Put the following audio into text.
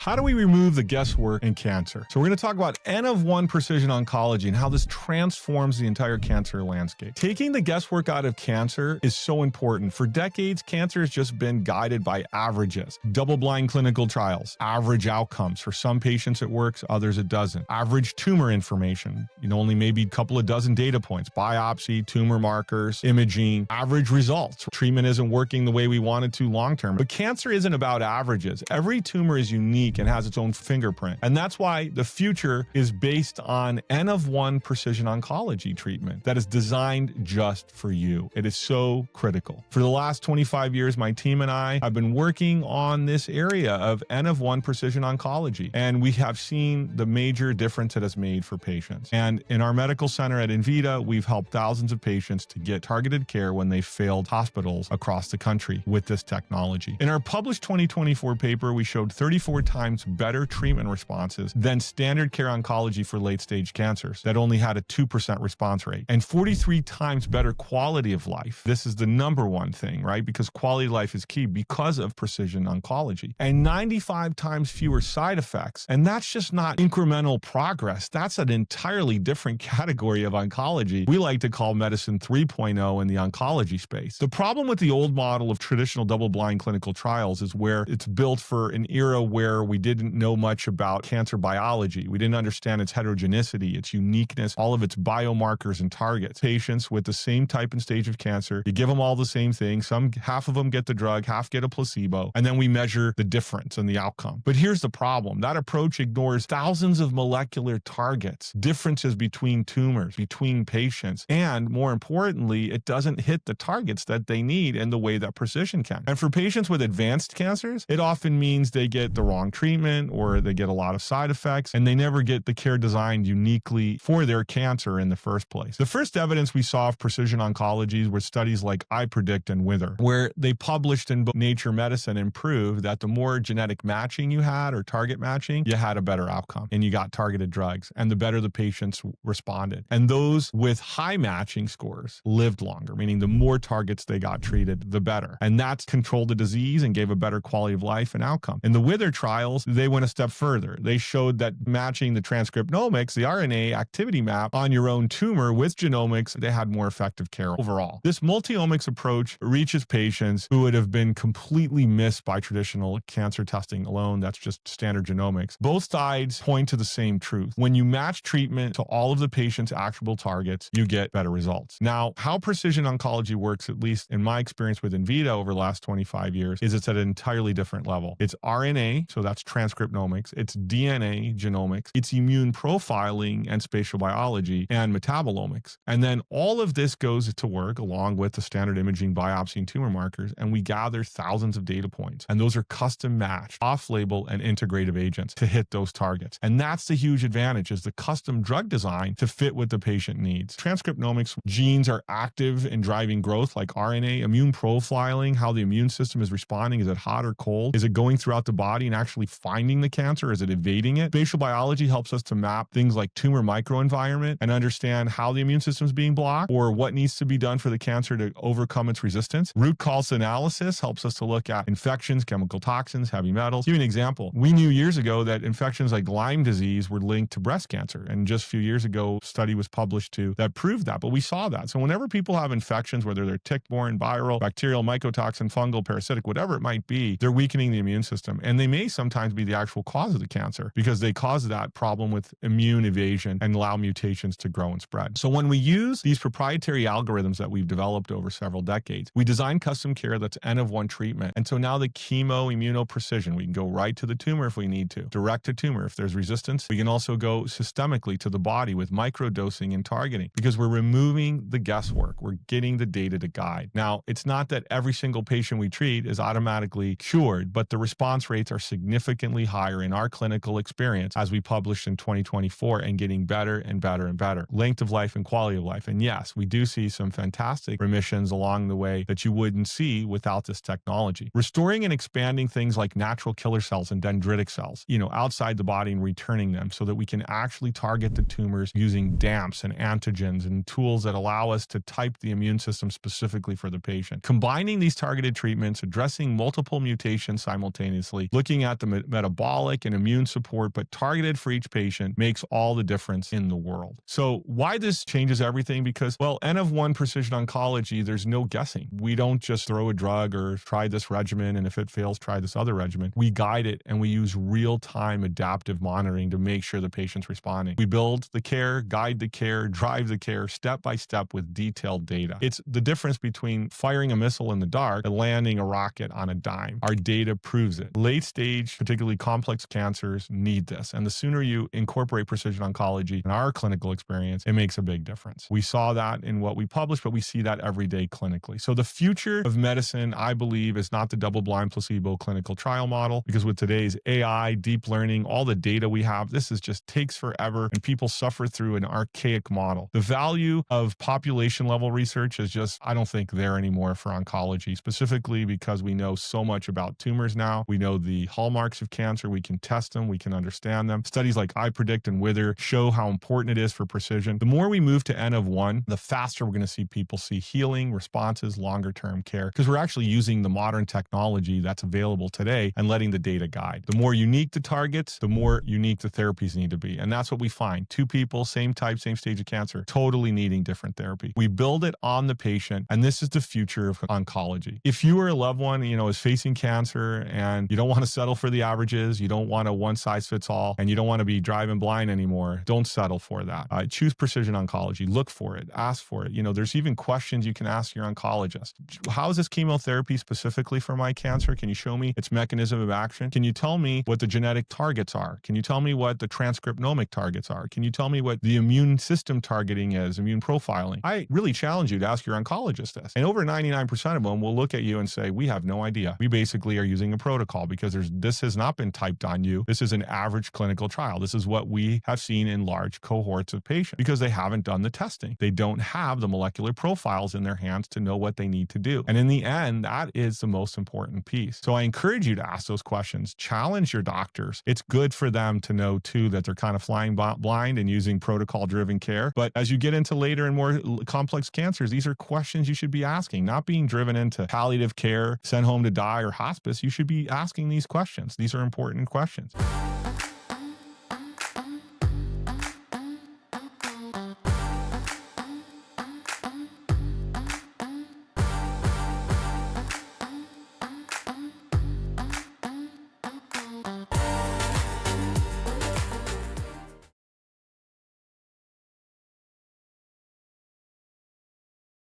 How do we remove the guesswork in cancer? So we're going to talk about N of 1 precision oncology and how this transforms the entire cancer landscape. Taking the guesswork out of cancer is so important. For decades, cancer has just been guided by averages. Double-blind clinical trials, average outcomes. For some patients it works, others it doesn't. Average tumor information, only maybe a couple of dozen data points. Biopsy, tumor markers, imaging, average results. Treatment isn't working the way we want it to long-term. But cancer isn't about averages. Every tumor is unique and has its own fingerprint. And that's why the future is based on N of 1 precision oncology treatment that is designed just for you. It is so critical. For the last 25 years, my team and I have been working on this area of N of 1 precision oncology, and we have seen the major difference it has made for patients. And in our medical center at Envita, we've helped thousands of patients to get targeted care when they failed hospitals across the country with this technology. In our published 2024 paper, we showed 34 times better treatment responses than standard care oncology for late-stage cancers that only had a 2% response rate, and 43 times better quality of life. This is the number one thing, right? Because quality of life is key because of precision oncology. And 95 times fewer side effects. And that's just not incremental progress. That's an entirely different category of oncology we like to call medicine 3.0 in the oncology space. The problem with the old model of traditional double-blind clinical trials is where it's built for an era where we didn't know much about cancer biology. We didn't understand its heterogeneity, its uniqueness, all of its biomarkers and targets. Patients with the same type and stage of cancer, you give them all the same thing. Half of them get the drug, half get a placebo, and then we measure the difference in the outcome. But here's the problem. That approach ignores thousands of molecular targets, differences between tumors, between patients, and more importantly, it doesn't hit the targets that they need in the way that precision can. And for patients with advanced cancers, it often means they get the wrong treatment or they get a lot of side effects and they never get the care designed uniquely for their cancer in the first place. The first evidence we saw of precision oncology were studies like iPredict and Wither, where they published in Nature Medicine and proved that the more genetic matching you had or target matching, you had a better outcome and you got targeted drugs, and the better the patients responded. And those with high matching scores lived longer, meaning the more targets they got treated, the better. And that's controlled the disease and gave a better quality of life and outcome. In the Wither trials, they went a step further. They showed that matching the transcriptomics, the RNA activity map on your own tumor with genomics, they had more effective care overall. This multi-omics approach reaches patients who would have been completely missed by traditional cancer testing alone. That's just standard genomics. Both sides point to the same truth. When you match treatment to all of the patient's actionable targets, you get better results. Now, how precision oncology works, at least in my experience with Envita over the last 25 years, is it's at an entirely different level. It's RNA, so that's transcriptomics. It's DNA genomics. It's immune profiling and spatial biology and metabolomics. And then all of this goes to work along with the standard imaging, biopsy, and tumor markers, and we gather thousands of data points. And those are custom matched, off-label, and integrative agents to hit those targets. And that's the huge advantage, is the custom drug design to fit what the patient needs. Transcriptomics genes are active in driving growth like RNA, immune profiling, how the immune system is responding. Is it hot or cold? Is it going throughout the body and actually finding the cancer? Is it evading it? Spatial biology helps us to map things like tumor microenvironment and understand how the immune system is being blocked or what needs to be done for the cancer to overcome its resistance. Root cause analysis helps us to look at infections, chemical toxins, heavy metals. Give you an example. We knew years ago that infections like Lyme disease were linked to breast cancer. And just a few years ago, a study was published that proved that, but we saw that. So whenever people have infections, whether they're tick-borne, viral, bacterial, mycotoxin, fungal, parasitic, whatever it might be, they're weakening the immune system. And they may sometimes be the actual cause of the cancer because they cause that problem with immune evasion and allow mutations to grow and spread. So when we use these proprietary algorithms that we've developed over several decades, we design custom care that's N of 1 treatment. And so now the chemo immunoprecision, we can go right to the tumor if we need to, direct to tumor if there's resistance. We can also go systemically to the body with microdosing and targeting because we're removing the guesswork. We're getting the data to guide. Now, it's not that every single patient we treat is automatically cured, but the response rates are significantly higher in our clinical experience as we published in 2024 and getting better and better and better. Length of life and quality of life. And yes, we do see some fantastic remissions along the way that you wouldn't see without this technology. Restoring and expanding things like natural killer cells and dendritic cells, outside the body and returning them so that we can actually target the tumors using DAMPs and antigens and tools that allow us to type the immune system specifically for the patient. Combining these targeted treatments, addressing multiple mutations simultaneously, looking at the metabolic and immune support, but targeted for each patient, makes all the difference in the world. So why this changes everything? Because, well, N of 1 precision oncology, there's no guessing. We don't just throw a drug or try this regimen, and if it fails, try this other regimen. We guide it, and we use real-time adaptive monitoring to make sure the patient's responding. We build the care, guide the care, drive the care step by step with detailed data. It's the difference between firing a missile in the dark and landing a rocket on a dime. Our data proves it. Late stage, particularly complex cancers, need this. And the sooner you incorporate precision oncology in our clinical experience, it makes a big difference. We saw that in what we published, but we see that every day clinically. So the future of medicine, I believe, is not the double-blind placebo clinical trial model, because with today's AI, deep learning, all the data we have, this is just takes forever, and people suffer through an archaic model. The value of population-level research is just, I don't think, there anymore for oncology, specifically because we know so much about tumors now. We know the hallmarks of cancer. We can test them. We can understand them. Studies like iPredict and Wither show how important it is for precision. The more we move to N of 1, the faster we're going to see people see healing, responses, longer-term care, because we're actually using the modern technology that's available today and letting the data guide. The more unique the targets, the more unique the therapies need to be. And that's what we find. Two people, same type, same stage of cancer, totally needing different therapy. We build it on the patient, and this is the future of oncology. If you or a loved one, is facing cancer and you don't want to settle for the averages, you don't want a one-size-fits-all, and you don't want to be driving blind anymore, don't settle for that. Choose precision oncology. Look for it. Ask for it. There's even questions you can ask your oncologist. How is this chemotherapy specifically for my cancer? Can you show me its mechanism of action? Can you tell me what the genetic targets are? Can you tell me what the transcriptomic targets are? Can you tell me what the immune system targeting is, immune profiling? I really challenge you to ask your oncologist this. And over 99% of them will look at you and say, we have no idea. We basically are using a protocol because this has not been typed on you. This is an average clinical trial. This is what we have seen in large cohorts of patients because they haven't done the testing. They don't have the molecular profiles in their hands to know what they need to do. And in the end, that is the most important piece. So I encourage you to ask those questions. Challenge your doctors. It's good for them to know too that they're kind of flying blind and using protocol-driven care. But as you get into later and more complex cancers, these are questions you should be asking, not being driven into palliative care, sent home to die, or hospice. You should be asking these questions. These are important questions.